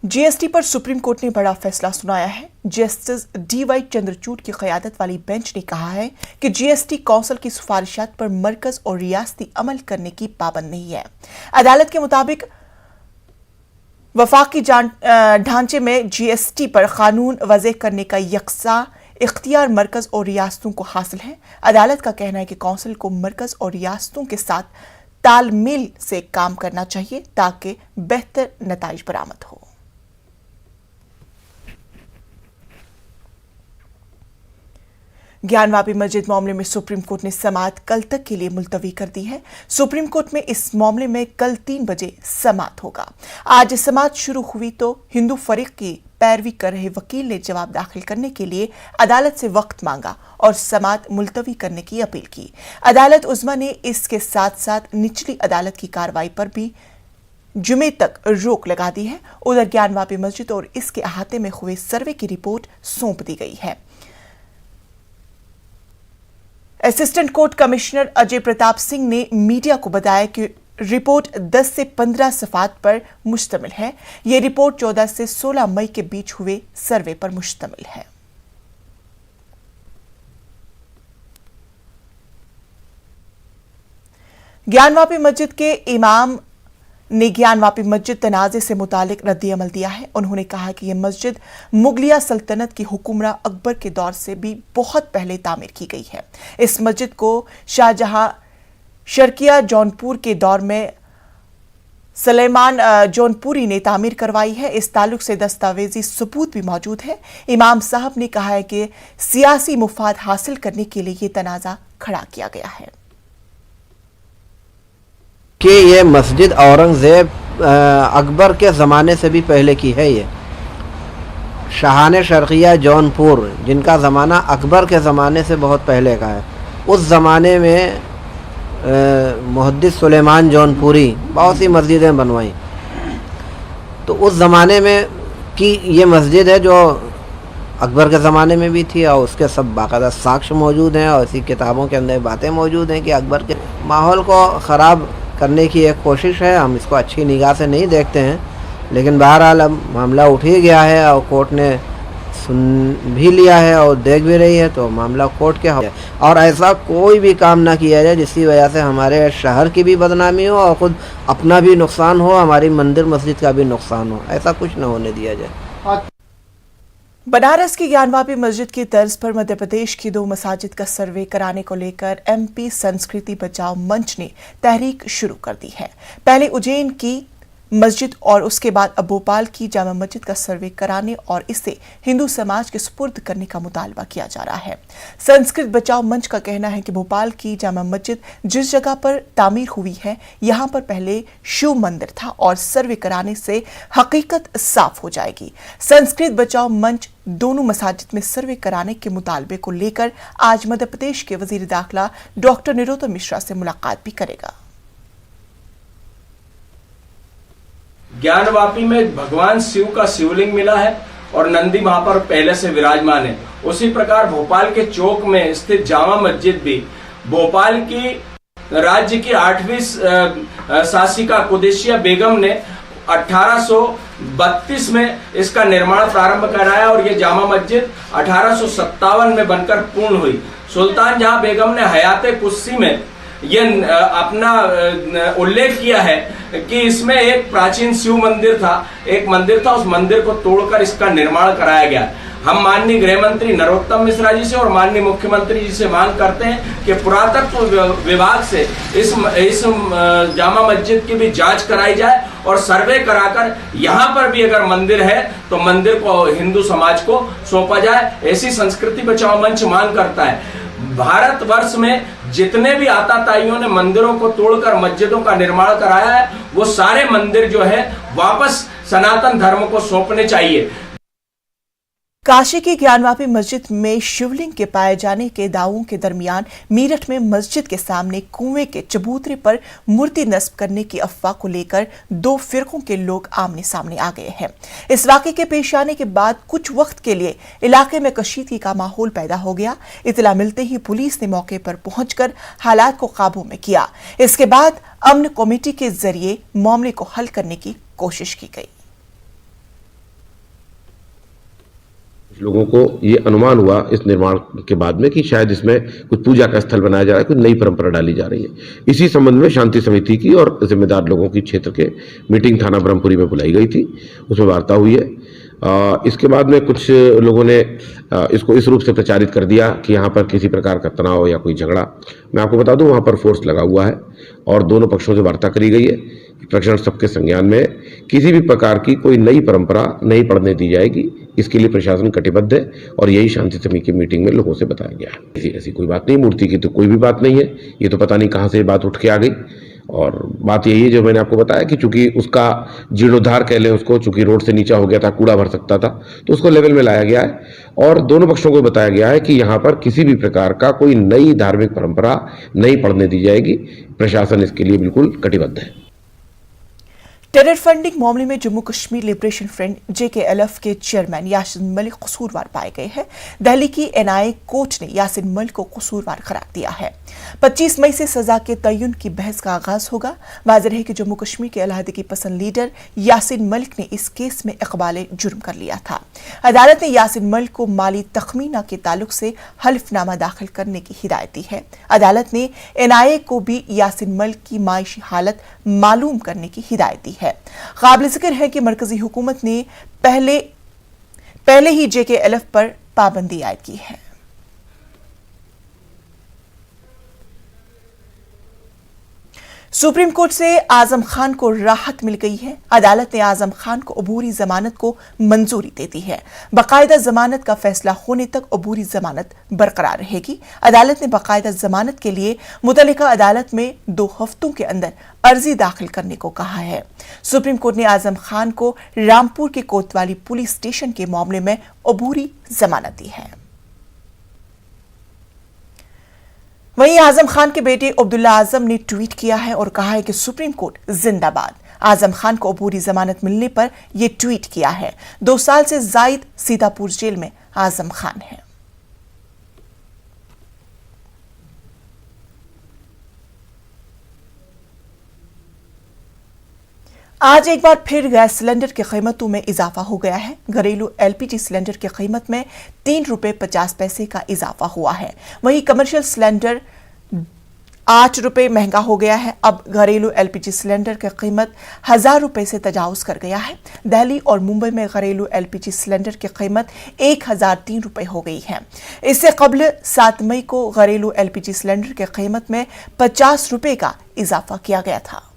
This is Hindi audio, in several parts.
जीएसटी पर सुप्रीम कोर्ट ने बड़ा फैसला सुनाया है। जस्टिस डीवाई चंद्रचूड़ की क़यादत वाली बेंच ने कहा है कि जीएसटी कौंसिल की सिफारिशात पर मरकज और रियासती अमल करने की पाबंद नहीं है। अदालत के मुताबिक वफाकी ढांचे में जीएसटी पर कानून वज़े करने का यकसा इख्तियार मरकज और रियासतों को हासिल है। अदालत का कहना है कि कौंसिल को मरकज और रियासतों के साथ तालमेल से काम करना चाहिए ताकि बेहतर नताइज बरामद हो। ज्ञानवापी मस्जिद मामले में सुप्रीम कोर्ट ने समाअत कल तक के लिए मुलतवी कर दी है। सुप्रीम कोर्ट में इस मामले में कल 3 बजे समाअत होगा। आज समाअत शुरू हुई तो हिंदू फरीक की पैरवी कर रहे वकील ने जवाब दाखिल करने के लिए अदालत से वक्त मांगा और समाअत मुलतवी करने की अपील की। अदालत उज़्मा ने इसके साथ साथ निचली अदालत की कार्रवाई पर भी जुमे तक रोक लगा दी है। उधर ज्ञानवापी मस्जिद और इसके अहाते में हुए सर्वे की रिपोर्ट सौंप दी गई है। Assistant court commissioner Ajay Pratap Singh ने मीडिया को बताया कि रिपोर्ट 10 से 15 सफ़ात पर मुश्तमिल है। यह रिपोर्ट 14 से 16 मई के बीच हुए सर्वे पर मुश्तमिल है। ज्ञानवापी मस्जिद के इमाम ने ज्ञानवापी मस्जिद तनाज़े से मुतालिक रद्दी अमल दिया है। उन्होंने कहा कि यह मस्जिद मुगलिया सल्तनत की हुक्मरां अकबर के दौर से भी बहुत पहले तामीर की गई है। इस मस्जिद को शाहजहां शर्किया जौनपुर के दौर में सलेमान जौनपुरी ने तामीर करवाई है। इस ताल्लुक से दस्तावेजी सबूत भी मौजूद है। इमाम साहब ने कहा है कि सियासी मुफाद हासिल करने के लिए यह तनाज़ा खड़ा किया गया है कि ये मस्जिद औरंगज़ेब अकबर के ज़माने से भी पहले की है। ये शाहान शर्किया जौनपुर जिनका ज़माना अकबर के ज़माने से बहुत पहले का है, उस ज़माने में मुहद्दिस सुलेमान जौनपुरी बहुत सी मस्जिदें बनवाई। तो उस ज़माने में की ये मस्जिद है जो अकबर के ज़माने में भी थी और उसके सब बाकायदा साक्ष्य मौजूद हैं और इसी किताबों के अंदर बातें मौजूद हैं कि अकबर के माहौल को ख़राब करने की एक कोशिश है। हम इसको अच्छी निगाह से नहीं देखते हैं, लेकिन बहरहाल अब मामला उठ ही गया है और कोर्ट ने सुन भी लिया है और देख भी रही है, तो मामला कोर्ट के है। और ऐसा कोई भी काम ना किया जाए जिसकी वजह से हमारे शहर की भी बदनामी हो और ख़ुद अपना भी नुकसान हो, हमारी मंदिर मस्जिद का भी नुकसान हो। ऐसा कुछ ना होने दिया जाए। बनारस की ज्ञानवापी मस्जिद की तर्ज पर मध्य प्रदेश की 2 मसाजिद का सर्वे कराने को लेकर एमपी संस्कृति बचाओ मंच ने तहरीक शुरू कर दी है। पहले उज्जैन की मस्जिद और उसके बाद अब भोपाल की जामा मस्जिद का सर्वे कराने और इसे हिंदू समाज के सुपुर्द करने का मुतालबा किया जा रहा है। संस्कृत बचाओ मंच का कहना है कि भोपाल की जामा मस्जिद जिस जगह पर तामीर हुई है, यहां पर पहले शिव मंदिर था और सर्वे कराने से हकीकत साफ हो जाएगी। संस्कृत बचाओ मंच दोनों मसाजिद में सर्वे कराने के मुतालबे को लेकर आज मध्य प्रदेश के वजीर दाखिला डॉक्टर निरोत्तम मिश्रा से मुलाकात भी करेगा। ज्ञानवापी में भगवान शिव का शिवलिंग मिला है और नंदी वहां पर पहले से विराजमान है। उसी प्रकार भोपाल के चौक में स्थित जामा मस्जिद भी भोपाल की राज्य की 8वीं शासिका कुदैशिया बेगम ने 1832 में इसका निर्माण प्रारंभ कराया और ये जामा मस्जिद 1857 में बनकर पूर्ण हुई। सुल्तान जहां बेगम ने हयाते कुस्सी में यह अपना उल्लेख किया है कि इसमें एक प्राचीन शिव मंदिर था, एक मंदिर था, उस मंदिर को तोड़कर इसका निर्माण कराया गया। हम माननीय गृह मंत्री नरोत्तम मिश्रा जी से और माननीय मुख्यमंत्री जी से मांग करते हैं कि पुरातत्व विभाग से इस जामा मस्जिद की भी जांच कराई जाए और सर्वे कराकर यहाँ पर भी अगर मंदिर है तो मंदिर को हिंदू समाज को सौंपा जाए। ऐसी संस्कृति बचाओ मंच मांग करता है। भारतवर्ष में जितने भी आताताइयों ने मंदिरों को तोड़कर मस्जिदों का निर्माण कराया है, वो सारे मंदिर जो है वापस सनातन धर्म को सौंपने चाहिए। काशी की ज्ञानवापी मस्जिद में शिवलिंग के पाए जाने के दावों के दरमियान मेरठ में मस्जिद के सामने कुएं के चबूतरे पर मूर्ति नस्ब करने की अफवाह को लेकर 2 फिरकों के लोग आमने सामने आ गए हैं। इस वाकये के पेश आने के बाद कुछ वक्त के लिए इलाके में कशीदगी का माहौल पैदा हो गया। इतला मिलते ही पुलिस ने मौके पर पहुंचकर हालात को काबू में किया। इसके बाद अमन कमेटी के जरिए मामले को हल करने की कोशिश की गई। लोगों को ये अनुमान हुआ इस निर्माण के बाद में कि शायद इसमें कुछ पूजा का स्थल बनाया जा रहा है, कुछ नई परंपरा डाली जा रही है। इसी संबंध में शांति समिति की और जिम्मेदार लोगों की क्षेत्र के मीटिंग थाना ब्रह्मपुरी में बुलाई गई थी, उसमें वार्ता हुई है। इसके बाद में कुछ लोगों ने इसको इस रूप से प्रचारित कर दिया कि यहाँ पर किसी प्रकार का तनाव या कोई झगड़ा। मैं आपको बता दूं वहाँ पर फोर्स लगा हुआ है और दोनों पक्षों से वार्ता करी गई है। प्रकरण सबके संज्ञान में, किसी भी प्रकार की कोई नई परंपरा नहीं पड़ने दी जाएगी, इसके लिए प्रशासन कटिबद्ध है और यही शांति समिति की मीटिंग में लोगों से बताया गया है। ऐसी कोई बात नहीं, मूर्ति की तो कोई भी बात नहीं है, ये तो पता नहीं कहाँ से बात उठ के आ गई। और बात यही है जो मैंने आपको बताया कि चूंकि उसका जीर्णोद्धार कह लें उसको, चूंकि रोड से नीचा हो गया था, कूड़ा भर सकता था, तो उसको लेवल में लाया गया है और दोनों पक्षों को बताया गया है कि यहाँ पर किसी भी प्रकार का कोई नई धार्मिक परंपरा नहीं पड़ने दी जाएगी। प्रशासन इसके लिए बिल्कुल कटिबद्ध है। टेरर फंडिंग मामले में Jammu Kashmir liberation front JKLF के चेयरमैन यासिन मलिक कसूरवार पाए गए हैं। दिल्ली की NIA कोर्ट ने यासिन मलिक को कसूरवार करार दिया है। 25 मई से सजा के तयन की बहस का आगाज होगा। वाज़ेह है कि जम्मू कश्मीर के अलहदगी पसंद लीडर यासिन मलिक ने इस केस में इकबाल जुर्म कर लिया था। अदालत ने यासिन मलिक को माली तखमीना के ताल्लुक से हल्फनामा दाखिल करने की हिदायत दी है। अदालत ने NIA को भी यासिन मलिक की माशी हालत मालूम करने की हिदायत दी है। काबिल जिक्र है कि मरकजी हुकूमत ने पहले ही JKLF पर पाबंदी आयद की है। सुप्रीम कोर्ट से आजम खान को राहत मिल गई है। अदालत ने आजम खान को अबूरी जमानत को मंजूरी दे दी है। बाकायदा जमानत का फैसला होने तक अबूरी जमानत बरकरार रहेगी। अदालत ने बाकायदा जमानत के लिए मुतल्लिका अदालत में 2 हफ्तों के अंदर अर्जी दाखिल करने को कहा है। सुप्रीम कोर्ट ने आजम खान को रामपुर के कोतवाली पुलिस स्टेशन के मामले में अबूरी जमानत दी है। वहीं आजम खान के बेटे अब्दुल्ला आजम ने ट्वीट किया है और कहा है कि सुप्रीम कोर्ट जिंदाबाद। आजम खान को अबूरी जमानत मिलने पर यह ट्वीट किया है। 2 साल से जायद सीतापुर जेल में आजम खान है। आज एक बार फिर गैस सिलेंडर की कीमतों में इजाफा हो गया है। घरेलू LPG सिलेंडर की कीमत में 3 रुपए 50 पैसे का इजाफा हुआ है। वहीं कमर्शियल सिलेंडर 8 रुपए महंगा हो गया है। अब घरेलू LPG सिलेंडर की कीमत 1000 रुपए से तजावुज कर गया है। दिल्ली और मुंबई में घरेलू LPG सिलेंडर की कीमत 1003 रुपए हो गई है। इससे कबल 7 मई को घरेलू LPG सिलेंडर की कीमत में 50 रुपए का इजाफा किया गया था।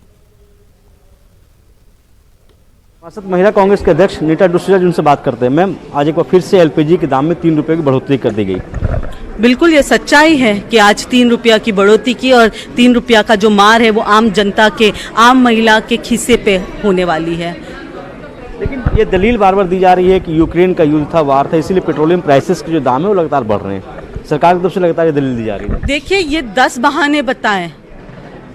महिला कांग्रेस के अध्यक्ष नीता डुसूजा जिनसे बात करते हैं। मैम, आज एक बार फिर से LPG के दाम में 3 रुपए की बढ़ोतरी कर दी गई। बिल्कुल ये सच्चाई है कि आज 3 रुपया की बढ़ोतरी की और 3 रुपया का जो मार है वो आम जनता के, आम महिला के खीसे पे होने वाली है। लेकिन ये दलील बार बार दी जा रही है कि यूक्रेन का युद्ध था, वार था, इसीलिए पेट्रोलियम प्राइसेस के जो दाम है वो लगातार बढ़ रहे हैं। सरकार की तरफ से लगातार ये दलील दी जा रही है। देखिए, ये 10 बहाने बताएं,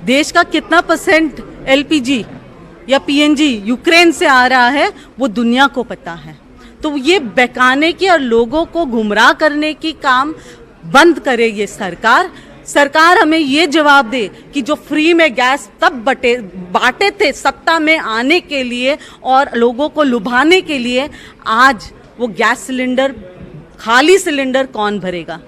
देश का कितना % LPG या PNG यूक्रेन से आ रहा है वो दुनिया को पता है। तो ये बहकाने की और लोगों को गुमराह करने की काम बंद करे ये सरकार हमें ये जवाब दे कि जो फ्री में गैस तब बांटे थे सत्ता में आने के लिए और लोगों को लुभाने के लिए, आज वो गैस सिलेंडर, खाली सिलेंडर कौन भरेगा?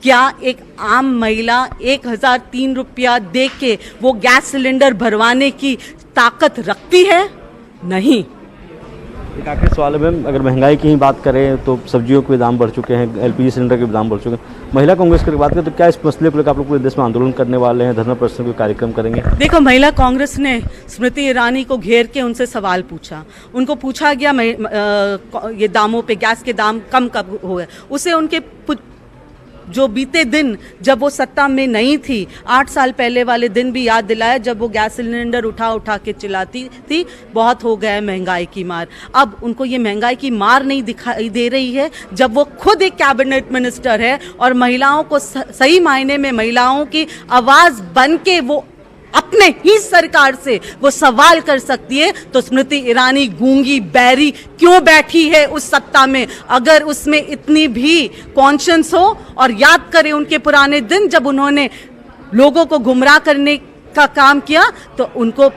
क्या एक आम महिला 1003 रुपया दे के वो गैस सिलेंडर भरवाने की ताकत रखती है? नहीं। एक आखिरी सवाल है मैम, अगर महंगाई की ही बात करें तो सब्जियों के दाम बढ़ चुके हैं, LPG सिलेंडर के दाम बढ़ चुके हैं। महिला कांग्रेस की बात करें तो क्या इस मसले को लेकर आप लोग पूरे देश में आंदोलन करने वाले हैं, धरना प्रदर्शन कोई कार्यक्रम करेंगे? देखो, महिला कांग्रेस ने स्मृति ईरानी को घेर के उनसे सवाल पूछा। उनको पूछा गया ये दामों पे, गैस के दाम कम कब हुए। उसे उनके जो बीते दिन जब वो सत्ता में नहीं थी, 8 साल पहले वाले दिन भी याद दिलाया जब वो गैस सिलेंडर उठा के चिल्लाती थी बहुत हो गया है महंगाई की मार। अब उनको ये महंगाई की मार नहीं दिखाई दे रही है जब वो खुद एक कैबिनेट मिनिस्टर है और महिलाओं को सही मायने में महिलाओं की आवाज बन के वो अपने ही सरकार से वो सवाल कर सकती है। तो स्मृति ईरानी गूंगी बैरी क्यों बैठी है उस सत्ता में? अगर उसमें इतनी भी कॉन्शियस हो और याद करे उनके पुराने दिन जब उन्होंने लोगों को गुमराह करने का काम किया, तो उनको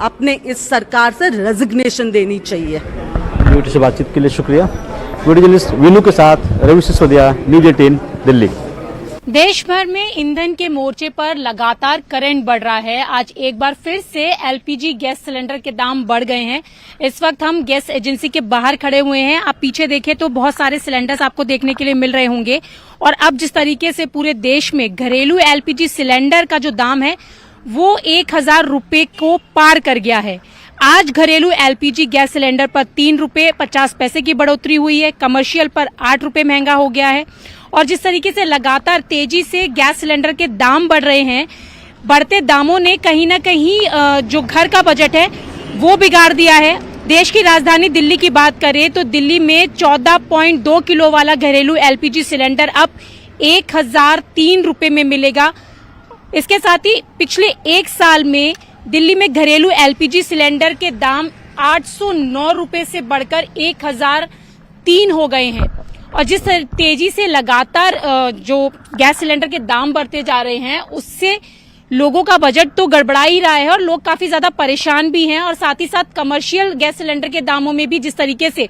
अपने इस सरकार से रेजिग्नेशन देनी चाहिए। न्यूज़ से बातचीत के लिए शुक्रिया। वीडियो जर्नलिस्ट वीनू के साथ रवि सिसोदिया, न्यूज 18 दिल्ली। देश भर में ईंधन के मोर्चे पर लगातार करंट बढ़ रहा है। आज एक बार फिर से एलपीजी गैस सिलेंडर के दाम बढ़ गए हैं। इस वक्त हम गैस एजेंसी के बाहर खड़े हुए हैं। आप पीछे देखें तो बहुत सारे सिलेंडर्स आपको देखने के लिए मिल रहे होंगे। और अब जिस तरीके से पूरे देश में घरेलू एलपीजी सिलेंडर का जो दाम है वो 1000 रुपए को पार कर गया है। आज घरेलू एलपीजी गैस सिलेंडर पर 3 रुपए 50 पैसे की बढ़ोतरी हुई है। कमर्शियल पर 8 रुपए महंगा हो गया है। और जिस तरीके से लगातार तेजी से गैस सिलेंडर के दाम बढ़ रहे हैं, बढ़ते दामों ने कहीं ना कहीं जो घर का बजट है वो बिगाड़ दिया है। देश की राजधानी दिल्ली की बात करें तो दिल्ली में 14.2 किलो वाला घरेलू एलपीजी सिलेंडर अब 1003 रुपए में मिलेगा। इसके साथ ही पिछले एक साल में दिल्ली में घरेलू एलपीजी सिलेंडर के दाम 809 रुपए से बढ़कर 1003 हो गए हैं। और जिस तेजी से लगातार जो गैस सिलेंडर के दाम बढ़ते जा रहे हैं उससे लोगों का बजट तो गड़बड़ा ही रहा है और लोग काफी ज्यादा परेशान भी हैं। और साथ ही साथ कमर्शियल गैस सिलेंडर के दामों में भी जिस तरीके से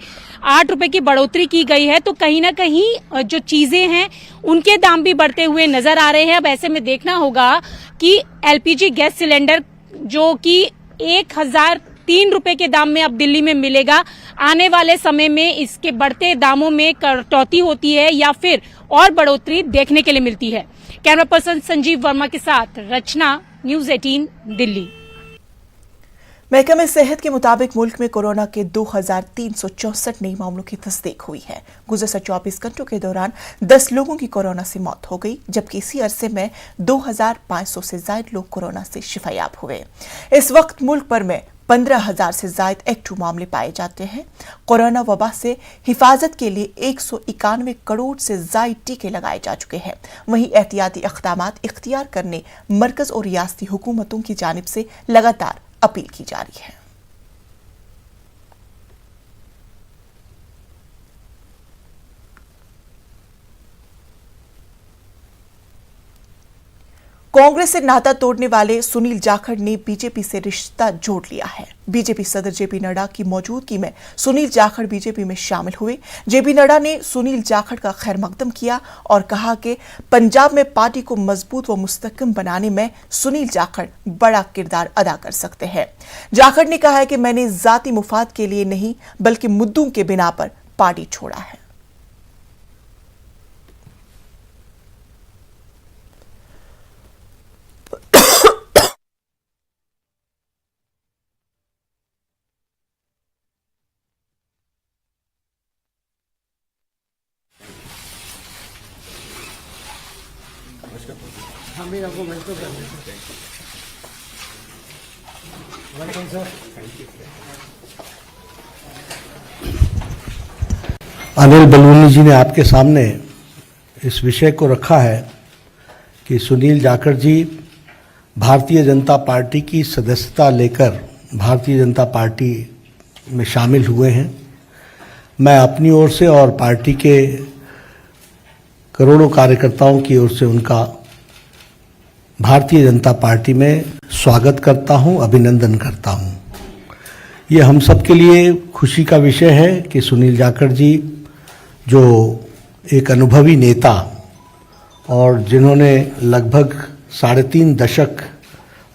8 रुपए की बढ़ोतरी की गई है तो कहीं ना कहीं जो चीजें हैं उनके दाम भी बढ़ते हुए नजर आ रहे हैं। अब ऐसे में देखना होगा कि एलपीजी गैस सिलेंडर जो कि 1003 रुपए के दाम में अब दिल्ली में मिलेगा, आने वाले समय में इसके बढ़ते दामों में कटौती होती है या फिर और बढ़ोतरी देखने के लिए मिलती है। कैमरा पर्सन संजीव वर्मा के साथ रचना, न्यूज 18 दिल्ली। महकमे सेहत के मुताबिक मुल्क में कोरोना के 2364 नए मामलों की तस्दीक हुई है। गुज़श्ता 24 घंटों के दौरान 10 लोगों की कोरोना से मौत हो गई, जबकि इसी अरसे में 2500 से ज्यादा लोग कोरोना से शिफायाब हुए। इस वक्त मुल्क भर में 15,000 से ज्यादा एक्टिव मामले पाए जाते हैं। कोरोना वबा से हिफाजत के लिए 191 करोड़ से ज्यादा टीके लगाए जा चुके हैं। वहीं एहतियाती इक़दामात इख्तियार करने मरकज और रियासती हुकूमतों की जानिब से लगातार अपील की जा रही है। कांग्रेस से नाता तोड़ने वाले सुनील जाखड़ ने बीजेपी से रिश्ता जोड़ लिया है। बीजेपी सदर जेपी नड्डा की मौजूदगी में सुनील जाखड़ बीजेपी में शामिल हुए। जेपी नड्डा ने सुनील जाखड़ का खैर मकदम किया और कहा कि पंजाब में पार्टी को मजबूत व मुस्तहकम बनाने में सुनील जाखड़ बड़ा किरदार अदा कर सकते हैं। जाखड़ ने कहा है कि मैंने जाती मुफाद के लिए नहीं बल्कि मुद्दों के बिना पर पार्टी छोड़ा है। अनिल बलूनी जी ने आपके सामने इस विषय को रखा है कि सुनील जाखड़ जी भारतीय जनता पार्टी की सदस्यता लेकर भारतीय जनता पार्टी में शामिल हुए हैं। मैं अपनी ओर से और पार्टी के करोड़ों कार्यकर्ताओं की ओर से उनका भारतीय जनता पार्टी में स्वागत करता हूं, अभिनंदन करता हूं। ये हम सब के लिए खुशी का विषय है कि सुनील जाखड़ जी जो एक अनुभवी नेता और जिन्होंने लगभग 3.5 दशक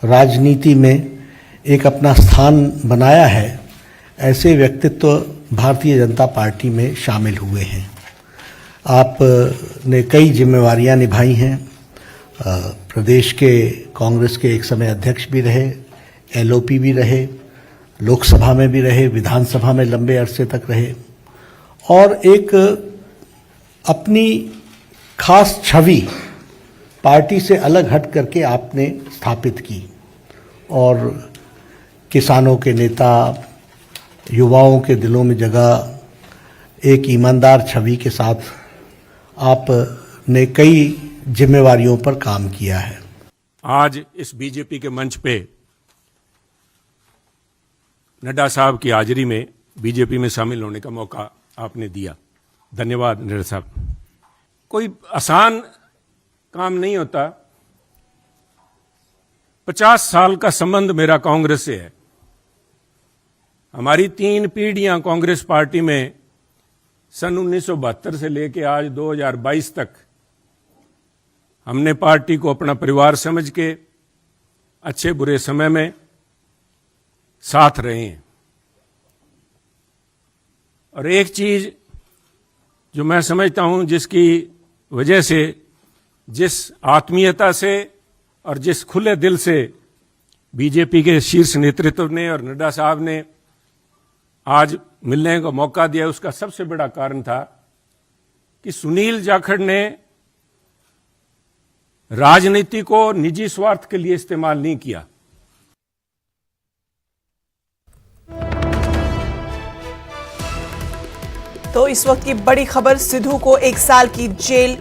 राजनीति में एक अपना स्थान बनाया है, ऐसे व्यक्तित्व भारतीय जनता पार्टी में शामिल हुए हैं। आपने कई जिम्मेवारियां निभाई हैं। प्रदेश के कांग्रेस के एक समय अध्यक्ष भी रहे, एलओपी भी रहे, लोकसभा में भी रहे, विधानसभा में लंबे अरसे तक रहे और एक अपनी खास छवि पार्टी से अलग हट करके आपने स्थापित की और किसानों के नेता, युवाओं के दिलों में जगह, एक ईमानदार छवि के साथ आपने कई जिम्मेवारियों पर काम किया है। आज इस बीजेपी के मंच पे नड्डा साहब की हाजिरी में बीजेपी में शामिल होने का मौका आपने दिया, धन्यवाद नड्डा साहब। कोई आसान काम नहीं होता। 50 साल का संबंध मेरा कांग्रेस से है। हमारी 3 पीढ़ियां कांग्रेस पार्टी में सन 1972 से लेके आज 2022 तक हमने पार्टी को अपना परिवार समझ के अच्छे बुरे समय में साथ रहे हैं। और एक चीज जो मैं समझता हूं, जिसकी वजह से, जिस आत्मीयता से और जिस खुले दिल से बीजेपी के शीर्ष नेतृत्व ने और नड्डा साहब ने आज मिलने का मौका दिया, उसका सबसे बड़ा कारण था कि सुनील जाखड़ ने राजनीति को निजी स्वार्थ के लिए इस्तेमाल नहीं किया। तो इस वक्त की बड़ी खबर, सिद्धू को 1 साल की जेल,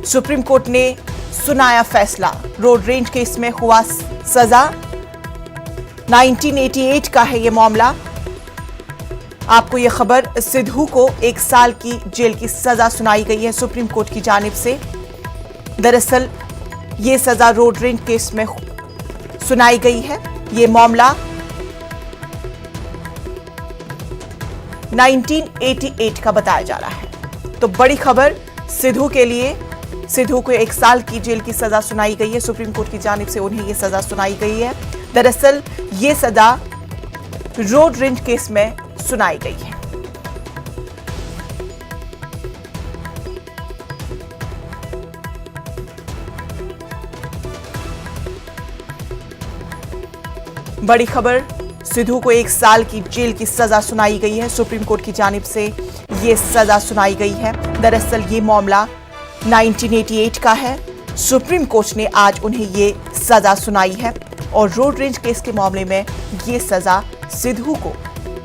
सुप्रीम कोर्ट ने सुनाया फैसला। रोड रेंज केस में हुआ सजा, 1988 का है ये मामला। आपको ये खबर, सिद्धू को 1 साल की जेल की सजा सुनाई गई है सुप्रीम कोर्ट की जानिब से। दरअसल ये सजा रोड रेंज केस में सुनाई गई है। ये मामला 1988 का बताया जा रहा है। तो बड़ी खबर सिद्धू के लिए, सिद्धू को 1 साल की जेल की सजा सुनाई गई है सुप्रीम कोर्ट की जानिब से। उन्हें यह सजा सुनाई गई है। दरअसल ये सजा रोड रेंज केस में सुनाई गई है। बड़ी खबर, सिद्धू को 1 साल की जेल की सजा सुनाई गई है सुप्रीम कोर्ट की जानिब से। ये सजा सुनाई गई है। दरअसल ये मामला 1988 का है। सुप्रीम कोर्ट ने आज उन्हें ये सजा सुनाई है और रोड रेंज केस के मामले में ये सजा सिद्धू को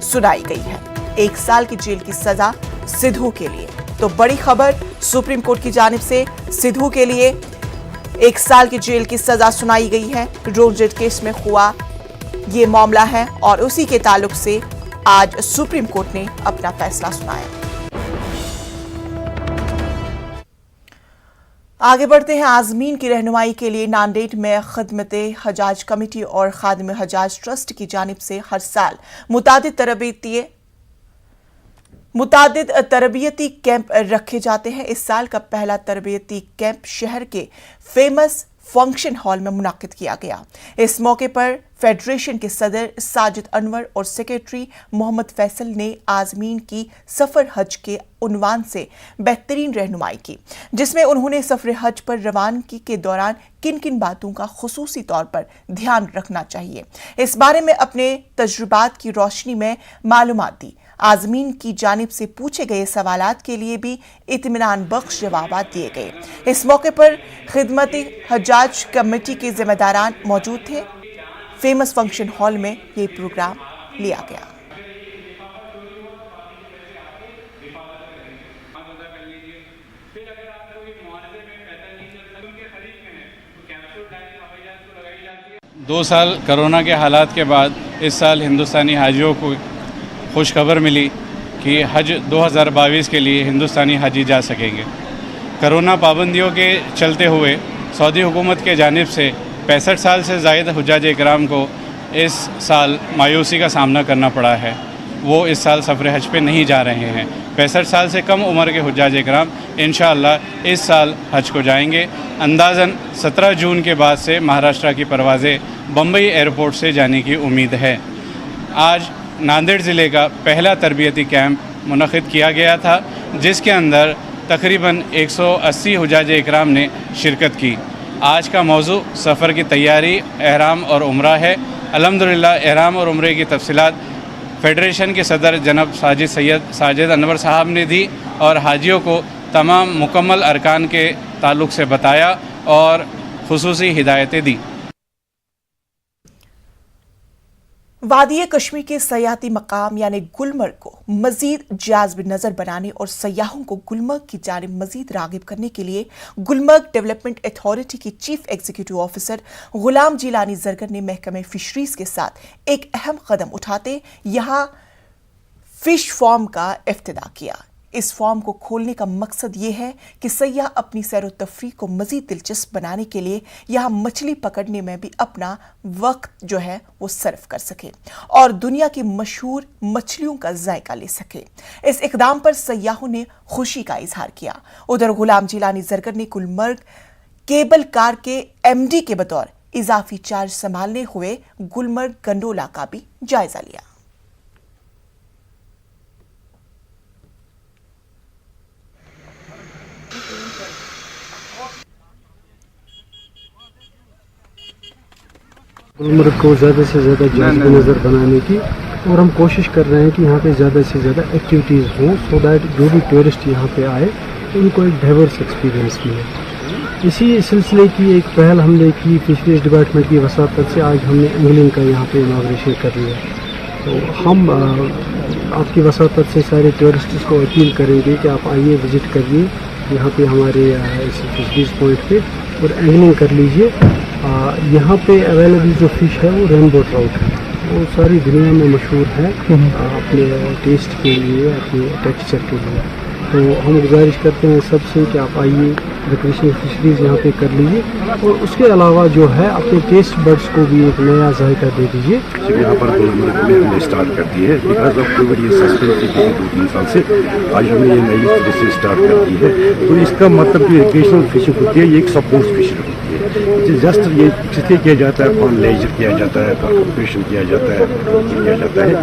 सुनाई गई है। 1 साल की जेल की सजा सिद्धू के लिए। तो बड़ी खबर सुप्रीम कोर्ट की जानिब से, सिद्धू के लिए 1 साल की जेल की सजा सुनाई गई है। रोड रेंज केस में हुआ ये मामला है और उसी के ताल्लुक से आज सुप्रीम कोर्ट ने अपना फैसला सुनाया। आगे बढ़ते हैं। आजमीन की रहनुमाई के लिए नांदेड़ में खिदमत हजाज कमेटी और खादिम हजाज ट्रस्ट की जानिब से हर साल मुतादिद तरबियती कैंप रखे जाते हैं। इस साल का पहला तरबियती कैंप शहर के फेमस फंक्शन हॉल में मुनाकिद किया गया। इस मौके पर फेडरेशन के सदर साजिद अनवर और सेक्रेटरी मोहम्मद फैसल ने आजमीन की सफर हज के उन्वान से बेहतरीन रहनुमाई की, जिसमें उन्होंने सफर हज पर रवानगी के दौरान किन किन बातों का खुसूसी तौर पर ध्यान रखना चाहिए, इस बारे में अपने तजुर्बात की रोशनी में मालूमात दी। आजमीन की जानिब से पूछे गए सवालात के लिए भी इत्मीनान बख्श जवाब दिए गए। इस मौके पर खिदमत हजाज कमेटी के जिम्मेदारान मौजूद थे। फेमस फंक्शन हॉल में ये प्रोग्राम लिया गया। दो साल कोरोना के हालात के बाद इस साल हिंदुस्तानी हाजियों को खुशखबर मिली कि हज 2022 के लिए हिंदुस्तानी हाजी जा सकेंगे। कोरोना पाबंदियों के चलते हुए सऊदी हुकूमत के जानिब से 65 साल से ज़ायद हुज्जाज इकराम को इस साल मायूसी का सामना करना पड़ा है। वो इस साल सफ़र हज पे नहीं जा रहे हैं। 65 साल से कम उम्र के हुज्जाज इकराम इंशाअल्लाह इस साल हज को जाएंगे। अंदाज़न 17 जून के बाद से महाराष्ट्र की परवाज़ें बम्बई एयरपोर्ट से जाने की उम्मीद है। आज नांदेड़ ज़िले का पहला तरबियती कैंप मुनक़िद किया गया था, जिसके अंदर तकरीबन 180 हुज्जाज इकराम ने शिरकत की। आज का मौजू सफ़र की तैयारी, एहराम और उम्रा है। अल्हम्दुलिल्लाह एहराम और उम्रे की तफसीलात फेडरेशन के सदर जनाब साजिद अनवर साहब ने दी और हाजियों को तमाम मुकम्मल अरकान के ताल्लुक़ से बताया और खुसूसी हिदायतें दी। वादी कश्मीर के सयाहती मकाम यानी गुलमर्ग को मजीद जाज़ब नज़र बनाने और सयाहों को गुलमर्ग की जानिब मजीद रागिब करने के लिए गुलमर्ग डेवलपमेंट अथॉरिटी की चीफ एग्जीक्यूटिव ऑफिसर गुलाम जिलानी जरगर ने महकमे फिशरीज के साथ एक अहम कदम उठाते यहां फिश फार्म का इफ्तिताह किया। इस फॉर्म को खोलने का मकसद ये है कि सयाह अपनी सैर तफरी को मजीद दिलचस्प बनाने के लिए यहाँ मछली पकड़ने में भी अपना वक्त जो है वो सर्व कर सके और दुनिया की मशहूर मछलियों का जायका ले सके। इस इकदाम पर सयाहों ने खुशी का इजहार किया। उधर गुलाम जिलानी जरगर ने गुलमर्ग केबल कार के MD के बतौर इजाफी चार्ज संभालने हुए गुलमर्ग गंडोला का भी जायजा लिया। गुलमर्ग को ज़्यादा से ज़्यादा जाज़िब नज़र बनाने की और हम कोशिश कर रहे हैं कि यहाँ पे ज़्यादा से ज़्यादा एक्टिविटीज़ हों सो दैट जो भी टूरिस्ट यहाँ पे आए उनको एक डाइवर्स एक्सपीरियंस मिले। इसी सिलसिले की एक पहल हमने की फिशरीज डिपार्टमेंट की वसातत से। आज हमने एंगलिंग का यहाँ पे इनॉग्रेशन कर लिया। तो हम आपकी वसातत से सारे टूरिस्ट्स को अपील करेंगे कि आप आइए, विज़िट करिए यहाँ पे हमारे इस फिशरीज पॉइंट पे और एंगलिंग कर लीजिए। यहाँ पे अवेलेबल जो फ़िश है वो रेनबो ट्राउट है, वो सारी दुनिया में मशहूर है अपने टेस्ट के लिए, अपने टेक्सचर के लिए। तो हम गुजारिश करते हैं सबसे कि आप आइए, रिक्रिएशनल फिशरीज यहाँ पे कर लीजिए और उसके अलावा जो है अपने टेस्ट बड्स को भी एक नया जायका दे दीजिए। यहाँ पर गुलमर्ग में हमने स्टार्ट कर दी है बिकॉज ऑफ कोविड, ये सस्पेंड की थी 2-3 साल से। आज हमने ये नई फिशरीज स्टार्ट कर दी है। तो इसका मतलब जो रिक्रिएशनल फिशिंग होती है ये एक सपोर्ट फिशिंग होती है। जस्ट ये इसलिए किया जाता है, फॉर लेजर किया जाता है, फॉर कंपटीशन किया जाता है, किया जाता है,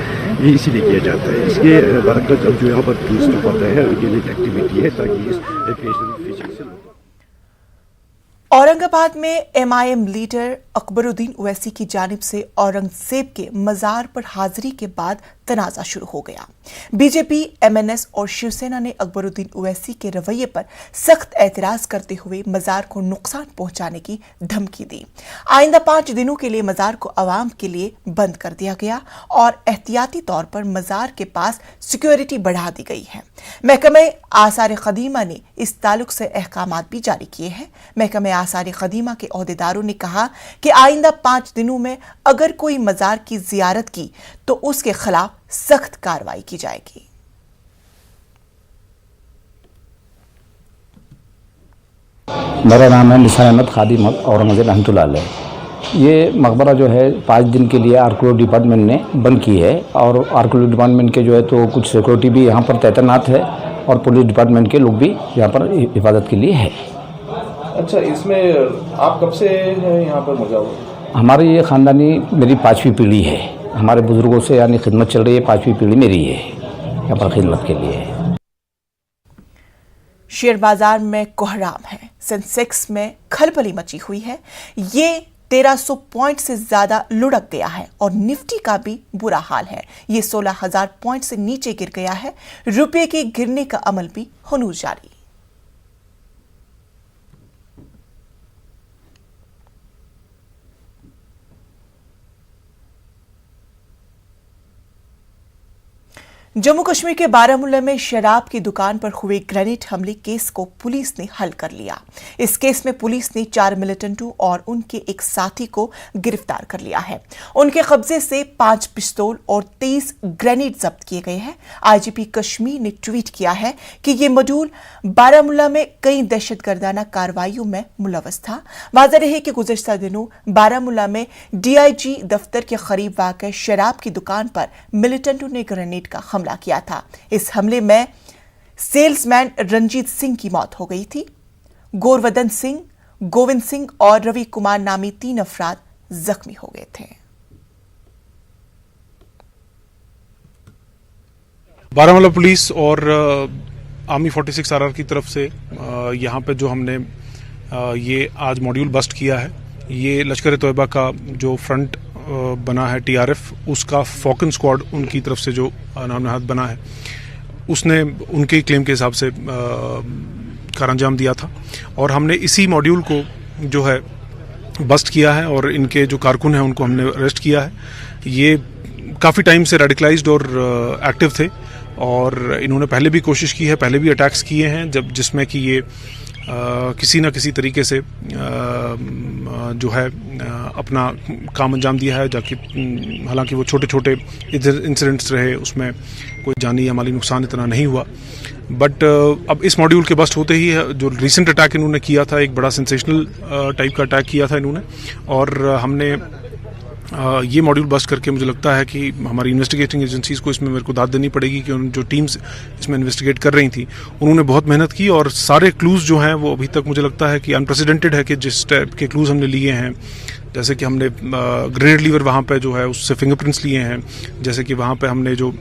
ये इसीलिए किया जाता है। इसके बरकत जो यहाँ पर टूरिस्ट होता है ये एक एक्टिविटी है ताकि इस रिक्रिएशनल फिशिंग से। औरंगाबाद में MIM लीडर अकबरुद्दीन ओवैसी की जानिब से औरंगजेब के मजार पर हाजिरी के बाद तनाज़ा शुरू हो गया। बीजेपी, MNS और शिवसेना ने अकबरुद्दीन ओवैसी के रवैये पर सख्त एतराज करते हुए मजार को नुकसान पहुंचाने की धमकी दी। आइंदा 5 दिनों के लिए मजार को आवाम के लिए बंद कर दिया गया और एहतियाती तौर पर मजार के पास सिक्योरिटी बढ़ा दी गई है। महकमे आसार कदीमा ने इस ताल्लुक से अहकामात भी जारी किए हैं। महकमे आसार कदीमा के ओहदेदारों ने कहा कि आइंदा 5 दिनों में अगर कोई मजार की जियारत की तो उसके खिलाफ सख्त कार्रवाई की जाएगी। मेरा नाम है निसार अहमद खादिम औरंगजेब रहमतुल्लाह अलैह। ये मकबरा जो है 5 दिन के लिए आर्कियोलॉजी डिपार्टमेंट ने बंद की है और आर्कियोलॉजी डिपार्टमेंट के जो है तो कुछ सिक्योरिटी भी यहाँ पर तैनात है और पुलिस डिपार्टमेंट के लोग भी यहाँ पर हिफाजत के लिए है। अच्छा, इसमें आप कब से हैं यहाँ पर मौजूद? हमारी ये ख़ानदानी मेरी 5वीं पीढ़ी है। हमारे बुजुर्गों से यानी खिदमत चल रही है, 5वीं पीढ़ी मेरी है यहाँ पर खिदमत के लिए। शेयर बाजार में कोहराम है, सेंसेक्स में खलबली मची हुई है। ये 1300 पॉइंट से ज्यादा लुढ़क गया है और निफ्टी का भी बुरा हाल है। ये 16,000 पॉइंट से नीचे गिर गया है। रुपये के गिरने का अमल भी हनूज जारी। जम्मू कश्मीर के बारामूला में शराब की दुकान पर हुए ग्रेनेड हमले केस को पुलिस ने हल कर लिया। इस केस में पुलिस ने 4 मिलिटेंटों और उनके एक साथी को गिरफ्तार कर लिया है। उनके कब्जे से 5 पिस्तौल और 23 ग्रेनेड जब्त किए गए हैं। IGP कश्मीर ने ट्वीट किया है कि ये मॉड्यूल बारामूला में कई दहशतगर्दाना कार्रवाइयों में मुलव्वस था। वाज़ेह रहे कि गुज़िश्ता दिनों बारामूला में DIG दफ्तर के करीब वाक़ शराब की दुकान पर मिलिटेंटों ने ग्रेनेड का हमला किया था। इस हमले में सेल्समैन रंजीत सिंह की मौत हो गई थी। गोरवदन सिंह, गोविंद सिंह और रवि कुमार नामी 3 अफराद जख्मी हो गए थे। बारामूला पुलिस और आर्मी 46 RR की तरफ से यहाँ पे जो हमने ये आज मॉड्यूल बस्ट किया है, ये लश्कर तोयबा का जो फ्रंट बना है TRF, उसका फॉकन स्क्वाड उनकी तरफ से जो नाम नहाद बना है, उसने उनके क्लेम के हिसाब से कार अंजाम दिया था और हमने इसी मॉड्यूल को जो है बस्ट किया है और इनके जो कारकुन हैं उनको हमने अरेस्ट किया है। ये काफ़ी टाइम से रेडिकलाइज्ड और एक्टिव थे और इन्होंने पहले भी कोशिश की है, पहले भी अटैक्स किए हैं जिसमें कि ये किसी न किसी तरीके से जो है अपना काम अंजाम दिया है, जाकि हालांकि वो छोटे छोटे इंसिडेंट्स रहे, उसमें कोई जानी या माली नुकसान इतना नहीं हुआ। बट अब इस मॉड्यूल के बस्ट होते ही जो रिसेंट अटैक इन्होंने किया था, एक बड़ा सेंसेशनल टाइप का अटैक किया था इन्होंने, और हमने ये मॉड्यूल बस्ट करके मुझे लगता है कि हमारी इन्वेस्टिगेटिंग एजेंसीज को इसमें मेरे को दाद देनी पड़ेगी कि उन जो टीम्स इसमें इन्वेस्टिगेट कर रही थी उन्होंने बहुत मेहनत की, और सारे क्लूज जो हैं वो अभी तक मुझे लगता है कि अनप्रेसिडेंटेड है कि जिस टाइप के क्लूज हमने लिए हैं, जैसे कि हमने ग्रेनेड लीवर वहाँ पे जो है उससे फिंगरप्रिंट्स लिए हैं, जैसे कि वहाँ पे हमने जो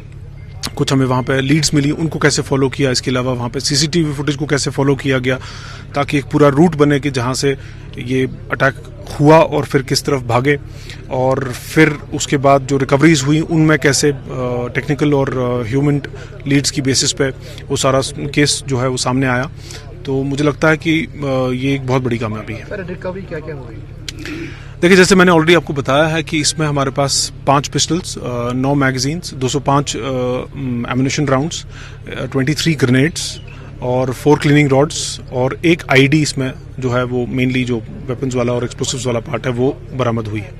कुछ हमें वहाँ पे लीड्स मिली उनको कैसे फॉलो किया, इसके अलावा वहाँ पे सीसीटीवी फुटेज को कैसे फॉलो किया गया, ताकि एक पूरा रूट बने कि जहाँ से ये अटैक हुआ और फिर किस तरफ भागे, और फिर उसके बाद जो रिकवरीज हुई उनमें कैसे टेक्निकल और ह्यूमन लीड्स की बेसिस पे वो सारा केस जो है वो सामने आया। तो मुझे लगता है कि ये एक बहुत बड़ी कामयाबी है। रिकवरी क्या क्या हुई? देखिए, जैसे मैंने ऑलरेडी आपको बताया है कि इसमें हमारे पास 5 pistols, 9 magazines, 205 ammunition rounds, 23 grenades और 4 क्लीनिंग रॉड्स और एक आईडी इसमें जो है वो मेनली जो वेपन्स वाला और एक्सप्लोसिव्स वाला पार्ट है वो बरामद हुई है।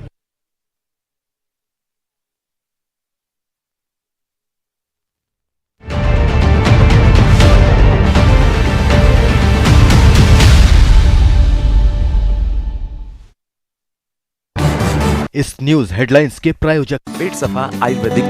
इस न्यूज हेडलाइंस के प्रायोजक पेट सफा आयुर्वेदिक